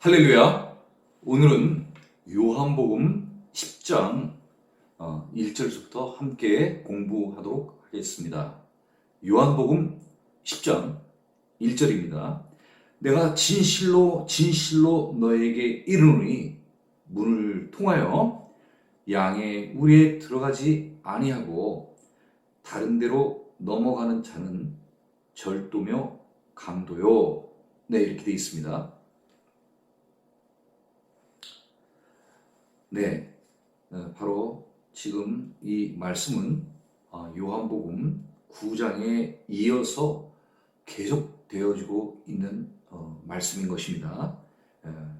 할렐루야. 오늘은 요한복음 10장 1절부터 함께 공부하도록 하겠습니다. 요한복음 10장 1절입니다. 내가 진실로 진실로 너에게 이르노니 문을 통하여 양의 우리에 들어가지 아니하고 다른 데로 넘어가는 자는 절도며 강도요. 네, 이렇게 되어 있습니다. 네, 바로 지금 이 말씀은 요한복음 9장에 이어서 계속되어지고 있는 말씀인 것입니다.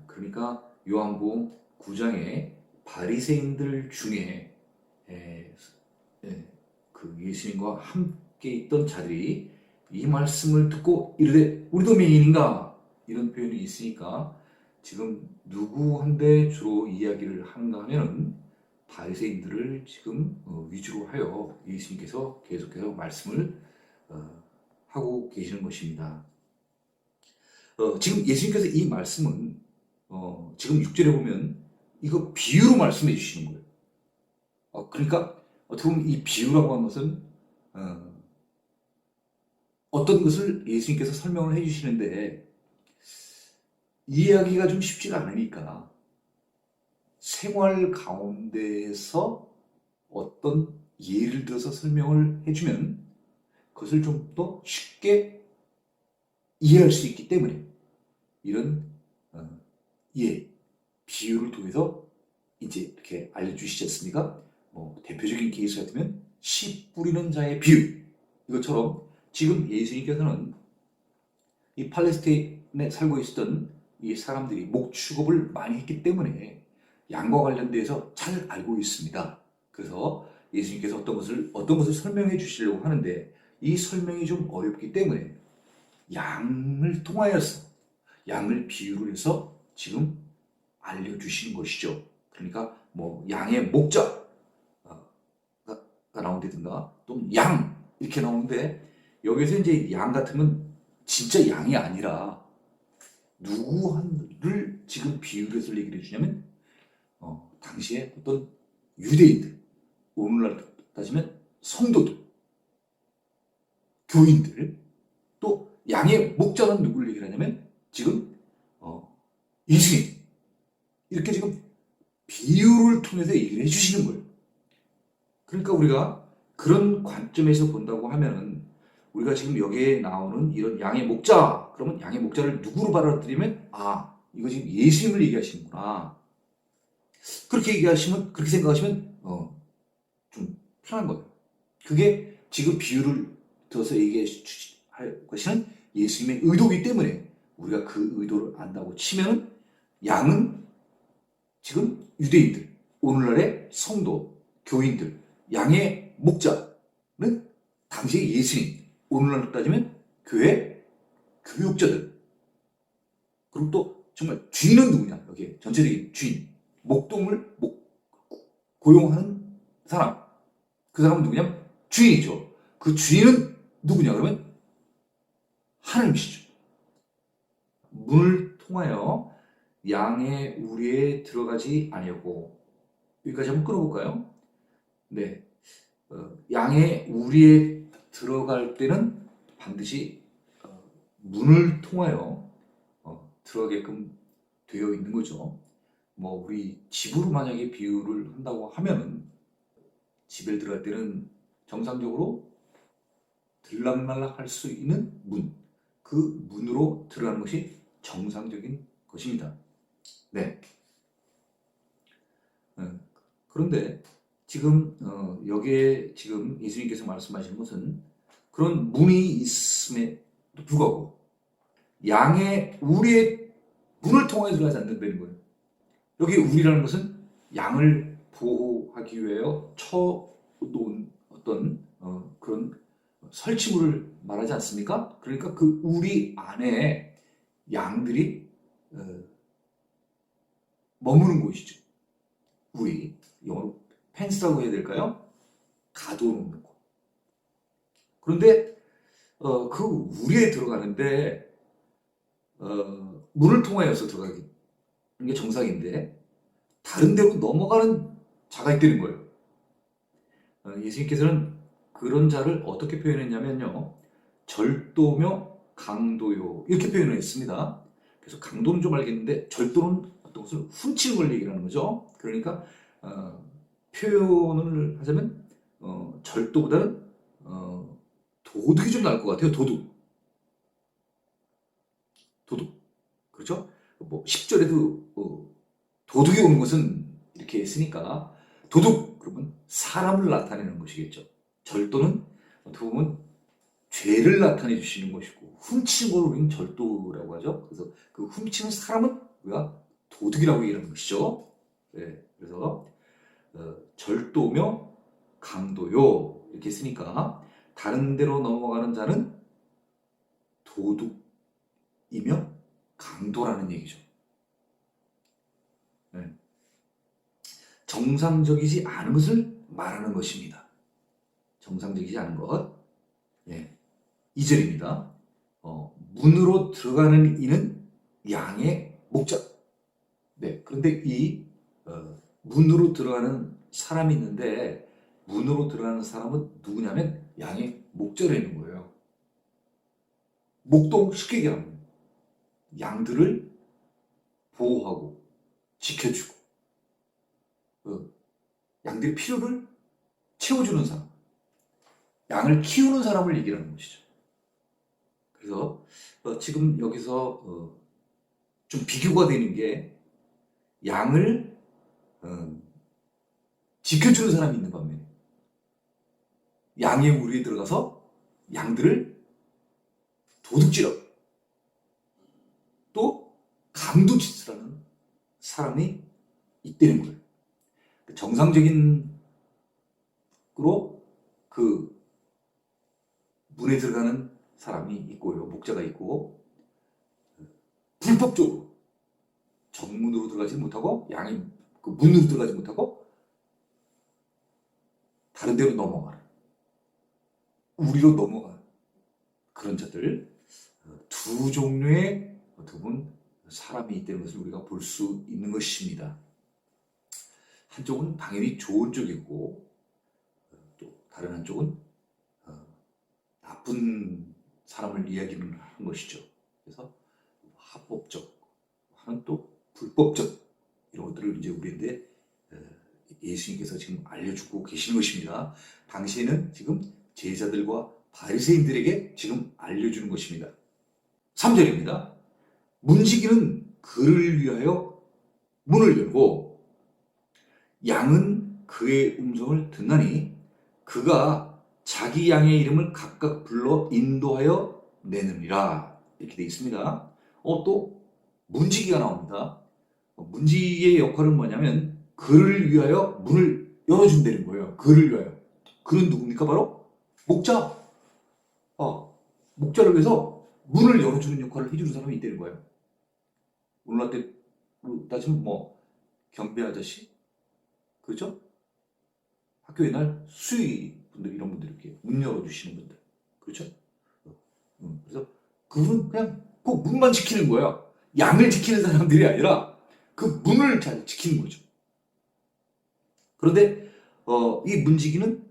그러니까 요한복음 9장에 바리새인들 중에 그 예수님과 함께 있던 자들이 이 말씀을 듣고 이르되 우리도 맹인인가? 이런 표현이 있으니까 지금 누구한테 주로 이야기를 하는가 하면은 바리새인들을 지금 위주로 하여 예수님께서 계속해서 말씀을 하고 계시는 것입니다. 지금 예수님께서 이 말씀은 지금 6절에 보면 이거 비유로 말씀해 주시는 거예요. 그러니까 어떻게 보면 이 비유라고 하는 것은 어떤 것을 예수님께서 설명을 해 주시는데 이해하기가 좀 쉽지가 않으니까 생활 가운데에서 어떤 예를 들어서 설명을 해주면 그것을 좀 더 쉽게 이해할 수 있기 때문에 이런 비유를 통해서 이제 이렇게 알려주시지 않습니까? 대표적인 케이스 같으면 씨 뿌리는 자의 비유, 이것처럼 지금 예수님께서는 이 팔레스타인에 살고 있었던 이 사람들이 목축업을 많이 했기 때문에 양과 관련돼서 잘 알고 있습니다. 그래서 예수님께서 어떤 것을 설명해 주시려고 하는데 이 설명이 좀 어렵기 때문에 양을 통하여서 양을 비유를 해서 지금 알려주시는 것이죠. 그러니까 양의 목자가 나온다든가 또는 양 이렇게 나오는데 여기서 이제 양 같으면 진짜 양이 아니라 누구를 지금 비유를 해서 얘기를 해주냐면 당시에 어떤 유대인들, 오늘날 따지면 성도들, 교인들, 또 양의 목자는 누구를 얘기를 하냐면 지금 예수님, 이렇게 지금 비유를 통해서 얘기를 해주시는 거예요. 그러니까 우리가 그런 관점에서 본다고 하면은 우리가 지금 여기에 나오는 이런 양의 목자, 그러면 양의 목자를 누구로 받아들이면 이거 지금 예수님을 얘기하시는구나. 그렇게 생각하시면 좀 편한 거예요. 그게 지금 비유를 들어서 얘기할 것은 예수님의 의도이기 때문에 우리가 그 의도를 안다고 치면은 양은 지금 유대인들, 오늘날의 성도, 교인들, 양의 목자는 당시의 예수님, 오늘날로 따지면 교회 교육자들. 그리고 또 정말 주인은 누구냐? 여기에 전체적인 주인, 목동을 고용하는 사람. 그 사람은 누구냐? 주인이죠. 그 주인은 누구냐? 그러면 하나님이시죠. 문을 통하여 양의 우리에 들어가지 아니하고, 여기까지 한번 끌어볼까요? 네, 양의 우리에 들어갈 때는 반드시 문을 통하여 들어가게끔 되어 있는 거죠. 우리 집으로 만약에 비유를 한다고 하면은 집에 들어갈 때는 정상적으로 들락날락 할 수 있는 문, 그 문으로 들어가는 것이 정상적인 것입니다. 네. 그런데 지금 여기에 지금 예수님께서 말씀하시는 것은 그런 문이 있음에도 불구하고 양의 우리의 문을 통해 들어가지 않는다는 거예요. 여기 우리라는 것은 양을 보호하기 위하여 쳐놓은 어떤 그런 설치물을 말하지 않습니까? 그러니까 그 우리 안에 양들이 머무는 곳이죠. 우리 영어로 펜스라고 해야 될까요? 가둬놓는 곳. 그런데 그 우리에 들어가는데 문을 통하여서 들어가기 게 정상인데 다른 데로 넘어가는 자가 있다는 거예요. 예수님께서는 그런 자를 어떻게 표현했냐면요. 절도며 강도요. 이렇게 표현을 했습니다. 그래서 강도는 좀 알겠는데 절도는 어떤 것을 훔치는 걸 얘기하는 거죠. 그러니까 표현을 하자면 절도보다는 도둑이 좀 나을 것 같아요. 도둑. 그렇죠? 뭐 10절에도 도둑이 오는 것은 이렇게 했으니까 도둑 그러면 사람을 나타내는 것이겠죠. 절도는 어떻게 보면 죄를 나타내 주시는 것이고 훔치는 걸 우리는 절도라고 하죠. 그래서 그 훔치는 사람은 우리가 도둑이라고 얘기하는 것이죠. 네, 그래서 절도며 강도요 이렇게 했으니까 다른 데로 넘어가는 자는 도둑이며 강도라는 얘기죠. 네. 정상적이지 않은 것을 말하는 것입니다. 정상적이지 않은 것. 예. 2절입니다. 문으로 들어가는 이는 양의 목자. 네. 그런데 이 문으로 들어가는 사람이 있는데 문으로 들어가는 사람은 누구냐면 양의 목자라는 거예요. 목동 쉽게 얘기하면 양들을 보호하고 지켜주고 양들의 필요를 채워주는 사람, 양을 키우는 사람을 얘기하는 것이죠. 그래서 지금 여기서 좀 비교가 되는 게 양을 지켜주는 사람이 있는 반면에 양의 우리에 들어가서 양들을 도둑질하고 또 강도짓을 하는 사람이 있다는 거예요. 정상적인 으로 그 문에 들어가는 사람이 있고요. 목자가 있고 불법적으로 정문으로 들어가지 못하고 양의 그 문으로 들어가지 못하고 다른 데로 넘어가는 우리로 넘어가는 그런 자들 두 종류의 어떻게 보면 사람이 있다는 것을 우리가 볼 수 있는 것입니다. 한쪽은 당연히 좋은 쪽이고 또 다른 한쪽은 나쁜 사람을 이야기하는 것이죠. 그래서 합법적 하는 또 불법적 이런 것들을 이제 우리한테 예수님께서 지금 알려주고 계시는 것입니다. 당시에는 지금 제자들과 바리새인들에게 지금 알려주는 것입니다. 3절입니다. 문지기는 그를 위하여 문을 열고 양은 그의 음성을 듣나니 그가 자기 양의 이름을 각각 불러 인도하여 내느니라 이렇게 되어 있습니다. 또 문지기가 나옵니다. 문지기의 역할은 뭐냐면 그를 위하여 문을 열어준다는 거예요. 그를 위하여. 그는 누굽니까? 바로 목자. 목자를 위해서 문을 열어주는 역할을 해주는 사람이 있다는 거예요. 오늘날 때 따지면 경비 아저씨? 그렇죠? 학교 옛날 수의 분들 이런 분들 이렇게 문 열어주시는 분들. 그렇죠? 그래서 그분은 그냥 꼭 문만 지키는 거야. 양을 지키는 사람들이 아니라 그 문을 잘 지키는 거죠. 그런데 이 문지기는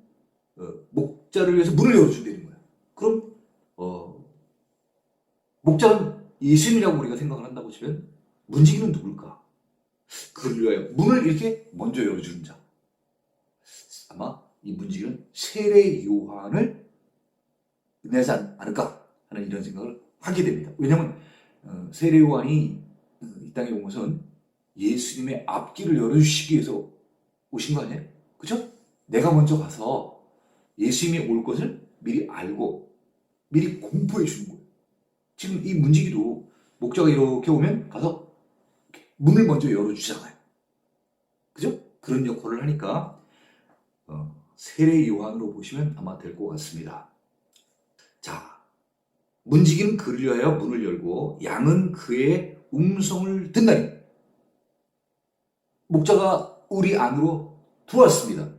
목자를 위해서 문을 열어준다는 거야. 그럼 목자는 예수님이라고 우리가 생각을 한다고 치면 문지기는 누굴까? 그를 위하여 문을 이렇게 먼저 열어주는 자. 아마 이 문지기는 세례 요한을 의미하지 않을까 하는 이런 생각을 하게 됩니다. 왜냐하면 세례 요한이 이 땅에 온 것은 예수님의 앞길을 열어주시기 위해서 오신 거 아니에요? 그렇죠? 내가 먼저 가서 예수님이 올 것을 미리 알고 미리 공포해 주는 거예요. 지금 이 문지기도 목자가 이렇게 오면 가서 문을 먼저 열어주잖아요. 그죠? 그런 역할을 하니까 세례 요한으로 보시면 아마 될 것 같습니다. 자, 문지기는 그를 위하여 문을 열고 양은 그의 음성을 듣나니 목자가 우리 안으로 들어왔습니다.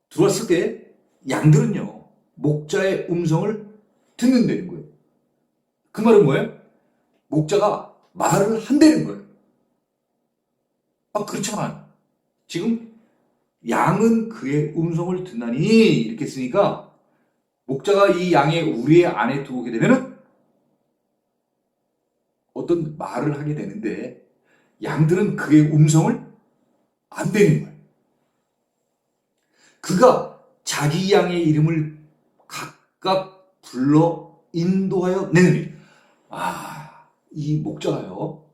들어왔을 때 양들은요 목자의 음성을 듣는다는 거예요. 그 말은 뭐예요? 목자가 말을 한다는 거예요. 아, 그렇잖아요. 지금 양은 그의 음성을 듣나니 이렇게 쓰니까 목자가 이 양의 우리 안에 들어오게 되면은 어떤 말을 하게 되는데 양들은 그의 음성을 안 되는 거예요. 그가 자기 양의 이름을 각각 불러 인도하여 내느니. 아, 이 목자가요,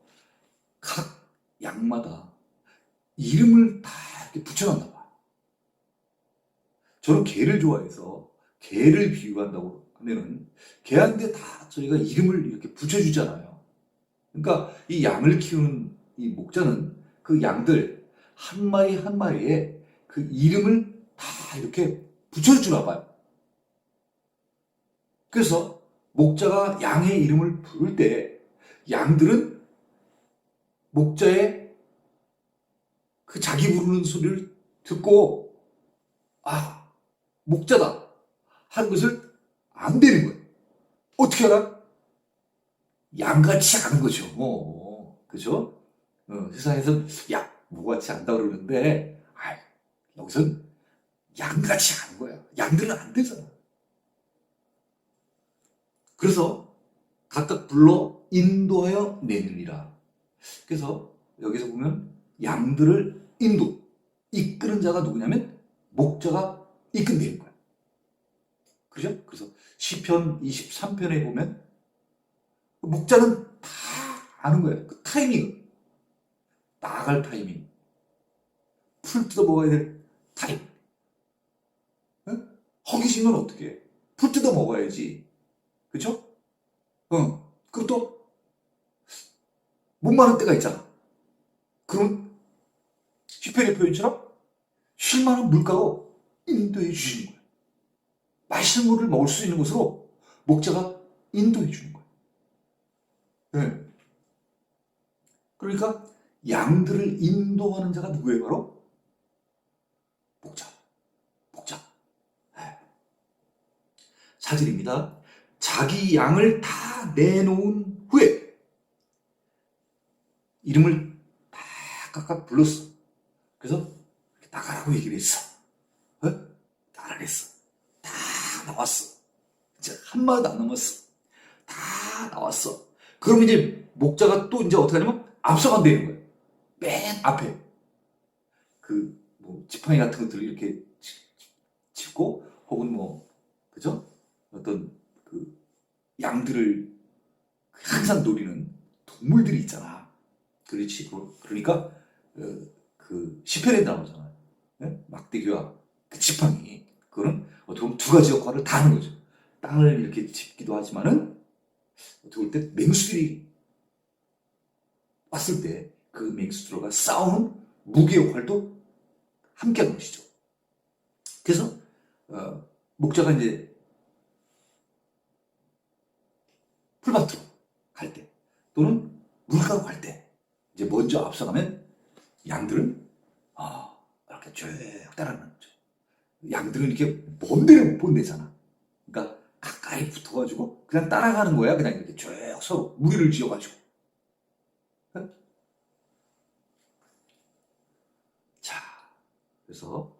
각 양마다 이름을 다 이렇게 붙여놨나 봐. 저는 개를 좋아해서 개를 비유한다고 하면은 개한테 다 저희가 이름을 이렇게 붙여주잖아요. 그러니까 이 양을 키우는 이 목자는 그 양들 한 마리 한 마리에 그 이름을 다 이렇게 붙여주나 봐요. 그래서 목자가 양의 이름을 부를 때 양들은 목자의 그 자기 부르는 소리를 듣고 아, 목자다 하는 것을 안 되는 거예요. 어떻게 알아? 양같이 아는 거죠. 그죠? 세상에서 야, 뭐같이 안다 그러는데 여기선 양같이 아는 거야. 양들은 안 되잖아. 그래서 각각 불러 인도하여 내느니라. 그래서 여기서 보면 양들을 이끄는 자가 누구냐면 목자가 이끈다는 거야. 그죠? 그래서 시편 23편에 보면 목자는 다 아는 거예요. 그 타이밍, 나갈 타이밍, 풀 뜯어 먹어야 될 타이밍. 허기지면 어떻게 해? 풀 뜯어 먹어야지. 그쵸? 그리고 또 목마른 때가 있잖아. 그럼 시편의 표현처럼 쉴만한 물가로 인도해 주시는 거예요. 맛있는 물을 먹을 수 있는 곳으로 목자가 인도해 주는 거예요. 네. 그러니까 양들을 인도하는 자가 누구예요? 바로 목자. 네. 4절입니다. 자기 양을 다 내놓은 후에 이름을 다 각각 불렀어. 그래서 나가라고 얘기를 했어. 나가라 했어. 다 나왔어. 이제 한마디도 안 남았어. 다 나왔어. 그럼 이제 목자가 또 이제 어떻게 하냐면 앞서간다는 거예요. 맨 앞에 뭐 지팡이 같은 것들을 이렇게 짚고 혹은 뭐 그죠? 어떤 그 양들을 항상 노리는 동물들이 있잖아. 그렇지. 그러니까 그 시편에 나오잖아요. 네? 막대기와 그 지팡이. 그거는 어떻게 보면 두 가지 역할을 다 하는 거죠. 땅을 이렇게 짚기도 하지만은 어떻게 볼 때 맹수들이 왔을 때 그 맹수들과 싸우는 무기 역할도 함께 하는 것이죠. 그래서 목자가 이제 풀밭으로 갈 때 또는 물가로 갈 때 이제 먼저 앞서가면 양들은 이렇게 쭉 따라가는 거죠. 양들은 이렇게 먼 데를 못 본대잖아. 그러니까 가까이 붙어가지고 그냥 따라가는 거야. 그냥 이렇게 쭉 서로 무리를 지어가지고. 자, 그래서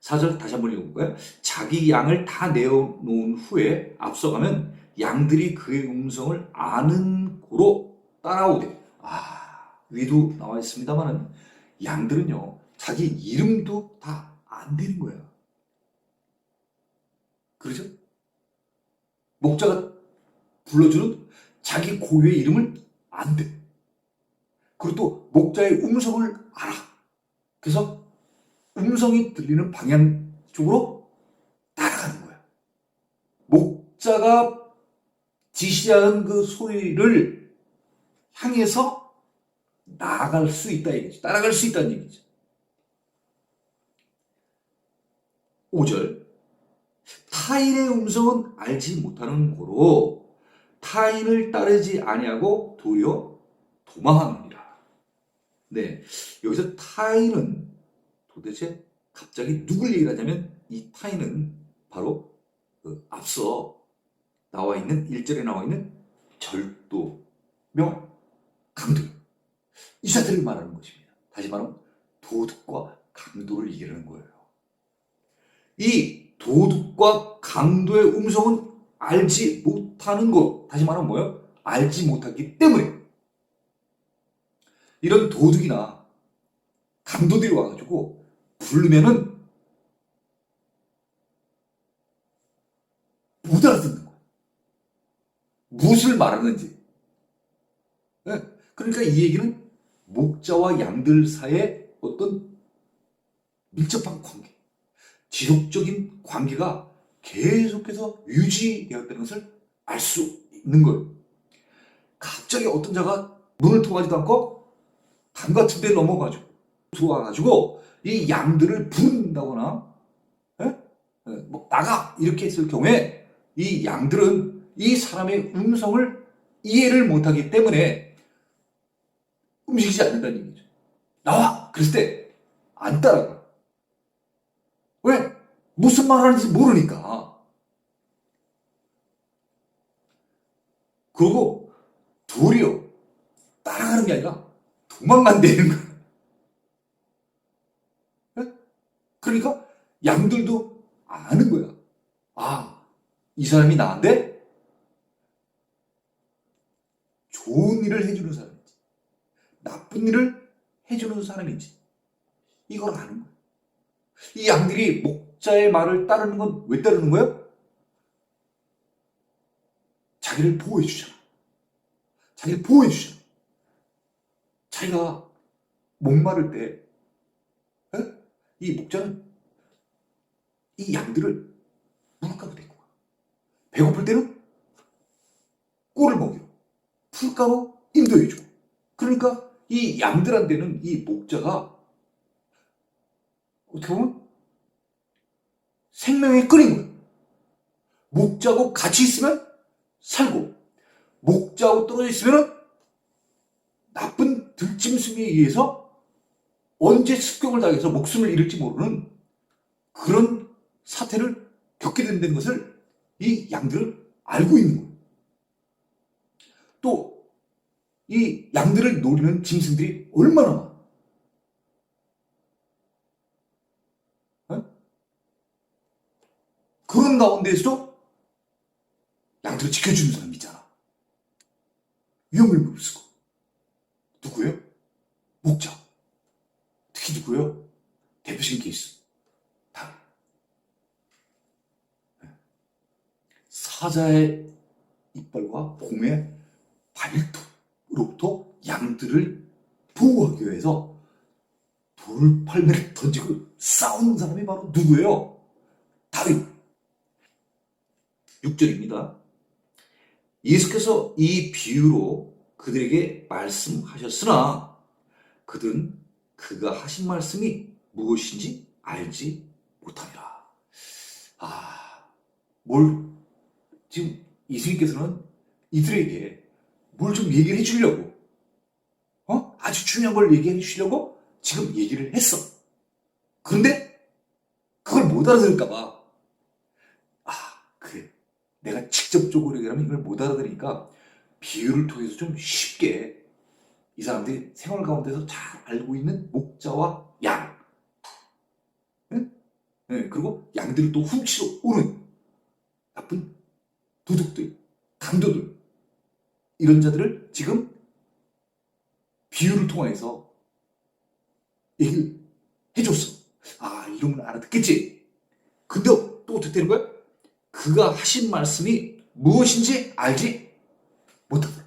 4절 다시 한번 읽어볼까요? 자기 양을 다 내어놓은 후에 앞서가면 양들이 그의 음성을 아는 고로 따라오되. 위도 나와 있습니다만은 양들은요 자기 이름도 다 안 되는 거야. 그러죠? 목자가 불러주는 자기 고유의 이름을 안 돼. 그리고 또 목자의 음성을 알아. 그래서 음성이 들리는 방향 쪽으로 따라가는 거야. 목자가 지시하는 그 소리를 향해서 나아갈 수 있다 얘기죠. 따라갈 수 있다는 얘기죠. 5절 타인의 음성은 알지 못하는 고로 타인을 따르지 아니하고 도리어 도망하느니라. 네, 여기서 타인은 도대체 갑자기 누굴 얘기를 하냐면 이 타인은 바로 앞서 나와 있는 1절에 나와 있는 절도며 강도, 이 자들을 말하는 것입니다. 다시 말하면 도둑과 강도를 얘기하는 거예요. 이 도둑과 강도의 음성은 알지 못하는 것, 다시 말하면 뭐예요? 알지 못하기 때문에 이런 도둑이나 강도들이 와가지고 부르면은 못 알아듣는 거예요. 무엇을 말하는지. 네. 그러니까 이 얘기는 목자와 양들 사이의 어떤 밀접한 관계, 지속적인 관계가 계속해서 유지되었다는 것을 알 수 있는 거예요. 갑자기 어떤 자가 문을 통하지도 않고 강 같은 데 넘어가지고 들어와가지고 이 양들을 부른다거나 뭐 나가 이렇게 했을 경우에 이 양들은 이 사람의 음성을 이해를 못하기 때문에 움직이지 않는다는 얘기죠. 나와! 그랬을 때 안 따라가. 왜? 무슨 말 하는지 모르니까. 그리고 도리어 따라가는 게 아니라 도망간다는 거야. 그러니까 양들도 아는 거야. 아, 이 사람이 나한테 좋은 일을 해주는 사람인지, 나쁜 일을 해주는 사람인지, 이걸 아는 거야. 이 양들이 목자의 말을 따르는 건 왜 따르는 거야? 자기를 보호해 주잖아. 자기를 보호해 주잖아. 자기가 목마를 때, 이 목자는 이 양들을 물가로 데리고 가. 배고플 때는 꿀을 먹여. 풀가로 인도해줘. 그러니까 이 양들한테는 이 목자가 어떻게 보면 생명의 끈인 거예요. 목자하고 같이 있으면 살고, 목자하고 떨어져 있으면 나쁜 들짐승에 의해서 언제 습격을 당해서 목숨을 잃을지 모르는 그런 사태를 겪게 된다는 것을 이 양들은 알고 있는 거예요. 또 이 양들을 노리는 짐승들이 얼마나 많아. 그런 가운데에서도 양들을 지켜주는 사람이 있잖아. 위험을 무릅쓰고. 누구예요? 목자. 특히 누구예요? 대표적인 케이스. 다. 사자의 이빨과 곰의 발톱으로부터 양들을 보호하기 위해서 돌팔매를 던지고 싸우는 사람이 바로 누구예요? 다윗. 6절입니다. 예수께서 이 비유로 그들에게 말씀하셨으나 그들은 그가 하신 말씀이 무엇인지 알지 못하니라. 지금 예수님께서는 이들에게 뭘 좀 얘기를 해주려고, 아주 중요한 걸 얘기해 주시려고 지금 얘기를 했어. 그런데 그걸 못 알아들을까봐, 그래. 내가 직접적으로 얘기하면 이걸 못 알아들으니까 비유를 통해서 좀 쉽게 이 사람들이 생활 가운데서 잘 알고 있는 목자와 양, 네? 네, 그리고 양들을 또 훔치러 오는 나쁜 도둑들, 강도들, 이런 자들을 지금 비유를 통해서 얘기를 해줬어. 이러면 알아듣겠지. 근데 또 어떻게 되는 거야? 그가 하신 말씀이 무엇인지 알지 못하더라.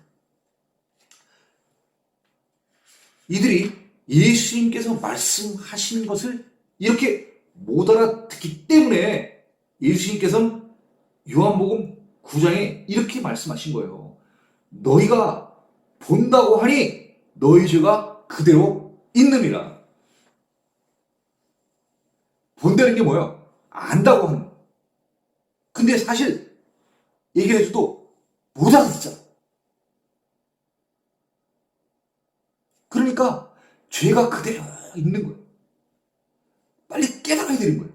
이들이 예수님께서 말씀하신 것을 이렇게 못 알아듣기 때문에 예수님께서는 요한복음 9장에 이렇게 말씀하신 거예요. 너희가 본다고 하니 너희 죄가 그대로 있느니라. 본다는 게 뭐야? 안다고 하는 거야. 근데 사실 얘기를 해줘도 못 알아듣잖아. 그러니까 죄가 그대로 있는 거예요. 빨리 깨달아야 되는 거예요.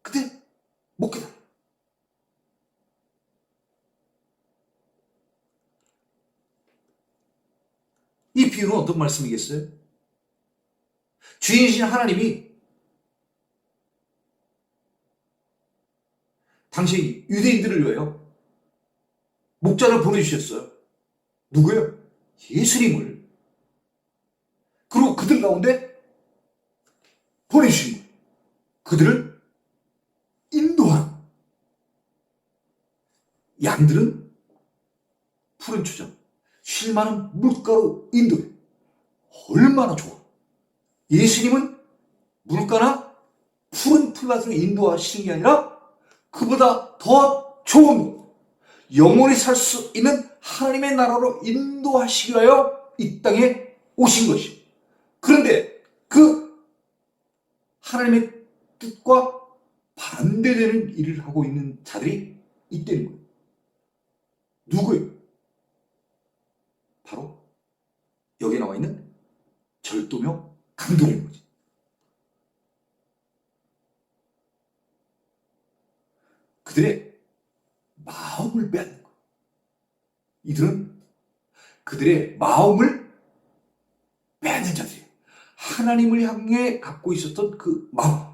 근데 못 깨달아. 이 비유는 어떤 말씀이겠어요? 주인이신 하나님이 당시 유대인들을 위하여 목자를 보내주셨어요. 누구예요? 예수님을. 그리고 그들 가운데 보내주신 거예요. 그들을 인도하라. 양들은 푸른 초장, 쉴 만한 물가로 인도해. 얼마나 좋아. 예수님은 물가나 푸른 풀밭으로 인도하시는 게 아니라 그보다 더 좋은 것, 영원히 살 수 있는 하나님의 나라로 인도하시기 위하여 이 땅에 오신 것이. 그런데 그 하나님의 뜻과 반대되는 일을 하고 있는 자들이 있다는 거예요. 누구예요? 바로 여기에 나와 있는 절도며 강도라는 거지. 그들의 마음을 빼앗는 거예요. 이들은 그들의 마음을 빼앗는 자들이에요. 하나님을 향해 갖고 있었던 그 마음,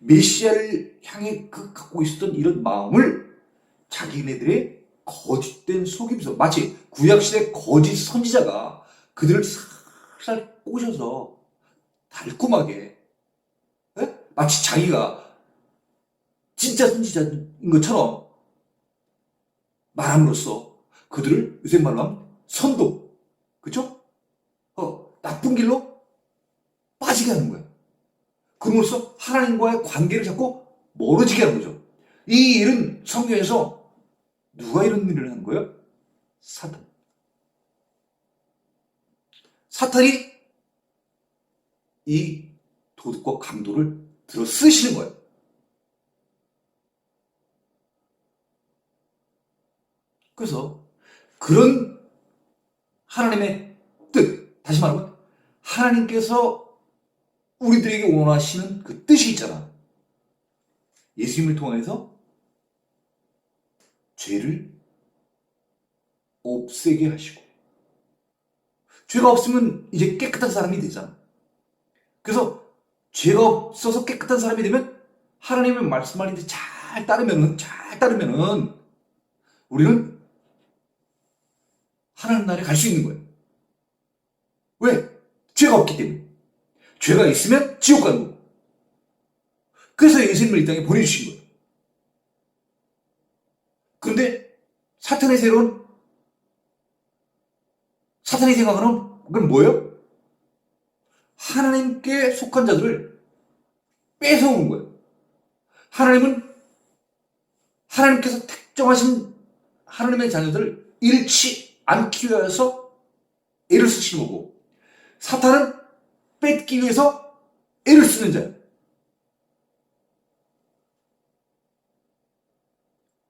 메시아를 향해 갖고 있었던 이런 마음을 자기네들의 거짓된 속임수, 마치 구약시대 거짓 선지자가 그들을 살살 꼬셔서 달콤하게, 마치 자기가 진짜 선지자인 것처럼 말함으로써 그들을 요새 말로 하면 선도, 그쵸? 나쁜 길로 빠지게 하는 거야. 그럼으로써 하나님과의 관계를 자꾸 멀어지게 하는 거죠. 이 일은 성경에서 누가 이런 일을 하는 거예요? 사탄. 사탄이 이 도덕과 강도를 들어 쓰시는 거예요. 그래서 그런 하나님의 뜻, 다시 말하면 하나님께서 우리들에게 원하시는 그 뜻이 있잖아. 예수님을 통해서 죄를 없애게 하시고, 죄가 없으면 이제 깨끗한 사람이 되잖아. 그래서 죄가 없어서 깨끗한 사람이 되면 하나님의 말씀을 잘 따르면은 우리는 하나님 나라에 갈 수 있는 거예요. 왜? 죄가 없기 때문에. 죄가 있으면 지옥 가는 거고. 그래서 예수님을 이 땅에 보내주신 거예요. 그런데 사탄이 생각하는 건 뭐예요? 하나님께 속한 자들을 뺏어오는 거예요. 하나님께서 택정하신 하나님의 자녀들을 잃지 않기 위해서 애를 쓰시는 거고, 사탄은 뺏기 위해서 애를 쓰는 자예요.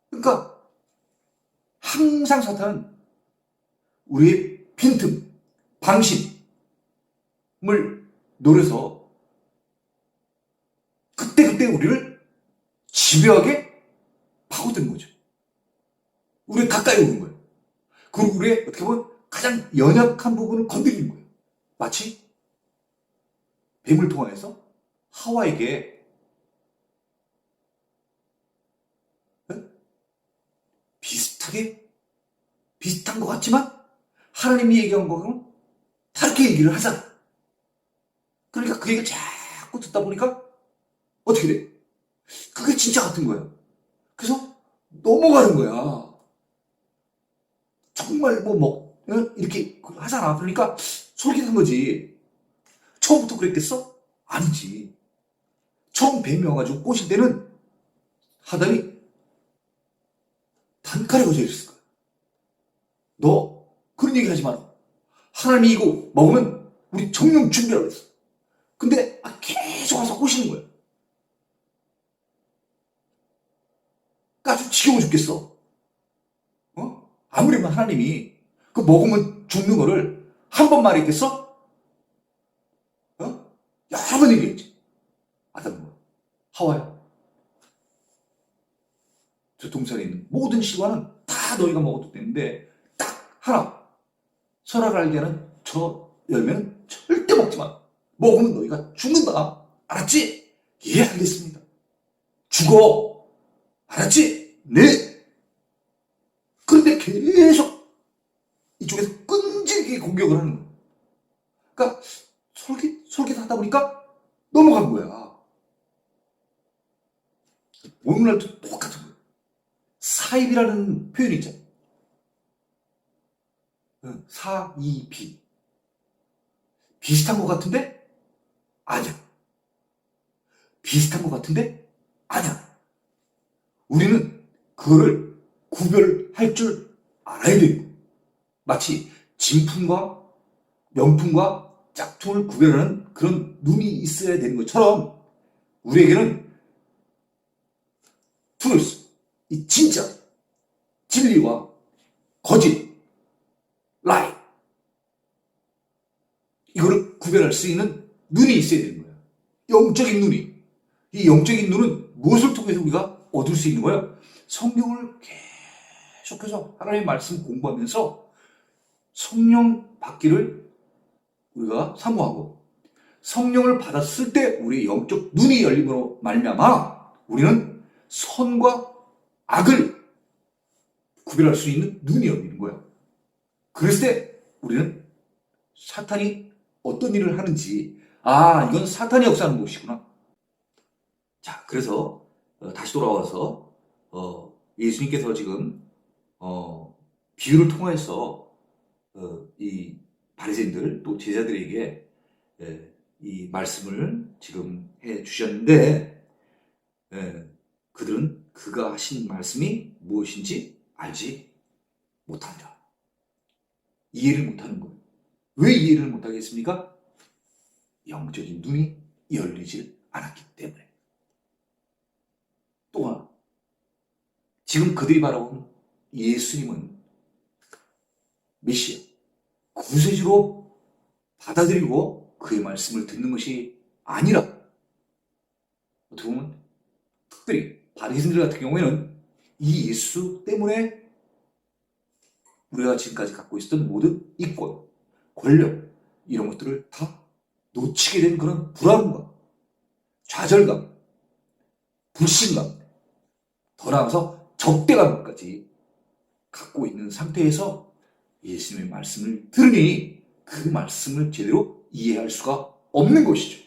그러니까 항상 사탄은 우리의 빈틈, 방심을 노려서 그때그때 우리를 집요하게 파고드는 거죠. 우리 가까이 오는 거예요. 그리고 우리의 어떻게 보면 가장 연약한 부분을 건드리는 거예요. 마치 뱀을 통해서 하와에게 비슷한 것 같지만 하나님이 얘기한 거하고는 다르게 얘기를 하잖아. 그러니까 그 얘기를 자꾸 듣다 보니까 어떻게 돼? 그게 진짜 같은 거야. 그래서 넘어가는 거야. 정말 이렇게 하잖아. 그러니까 솔깃한 거지. 처음부터 그랬겠어? 아니지. 처음 뱀이 와가지고 꼬실 때는 하더니 단칼에 거져 있었을 거야. 너 그런 얘기 하지 마라. 하나님이 이거 먹으면 우리 정령 죽이라고 했어. 근데 계속 와서 꼬시는 거야. 아주 지겨워 죽겠어. 아무리면 하나님이 그 먹으면 죽는 거를 한 번 말했겠어? 여러 번 얘기했지. 아담과 하와야, 저 동산에 있는 모든 실과는 다 너희가 먹어도 되는데 딱 하나, 선악을 알게 하는 저 열매는 절대 먹지 마. 먹으면 너희가 죽는다. 알았지? 예, 알겠습니다. 죽어. 알았지? 네. 그런데 계속 이쪽에서 끈질기게 공격을 하는 거야. 그러니까 솔깃하다 보니까 넘어간 거야. 오늘날도 똑같은 거야. 사입이라는 표현이 있잖아. 사이비. 비슷한 것 같은데? 아니야. 비슷한 것 같은데? 아니야. 우리는 그거를 구별할 줄 알아야 돼요. 마치 진품과 명품과 짝퉁을 구별하는 그런 눈이 있어야 되는 것처럼 우리에게는 truth, 이 진짜, 진리와 거짓, lie, 이거를 구별할 수 있는 눈이 있어야 되는 거예요. 영적인 눈이. 이 영적인 눈은 무엇을 통해서 우리가 얻을 수 있는 거예요? 성경을 계속해서 하나님의 말씀 공부하면서 성령 받기를 우리가 사모하고 성령을 받았을 때 우리의 영적 눈이 열림으로 말미암아 우리는 선과 악을 구별할 수 있는 눈이 열리는 거예요. 그랬을 때 우리는 사탄이 어떤 일을 하는지, 이건 사탄이 역사하는 것이구나. 자, 그래서 다시 돌아와서 예수님께서 지금 비유를 통해서 이 바리새인들 또 제자들에게 이 말씀을 지금 해 주셨는데 그들은 그가 하신 말씀이 무엇인지 알지 못한다. 이해를 못하는 거예요. 왜 이해를 못하겠습니까? 영적인 눈이 열리질 않았기 때문에. 또 하나, 지금 그들이 바라본 예수님은 메시아, 구세주로 받아들이고 그의 말씀을 듣는 것이 아니라 어떻게 보면 특별히 바리새인들 같은 경우에는 이 예수 때문에 우리가 지금까지 갖고 있었던 모든 이권, 권력 이런 것들을 다 놓치게 된 그런 불안감, 좌절감, 불신감, 더 나아가서 적대감까지 갖고 있는 상태에서 예수님의 말씀을 들으니 그 말씀을 제대로 이해할 수가 없는 것이죠.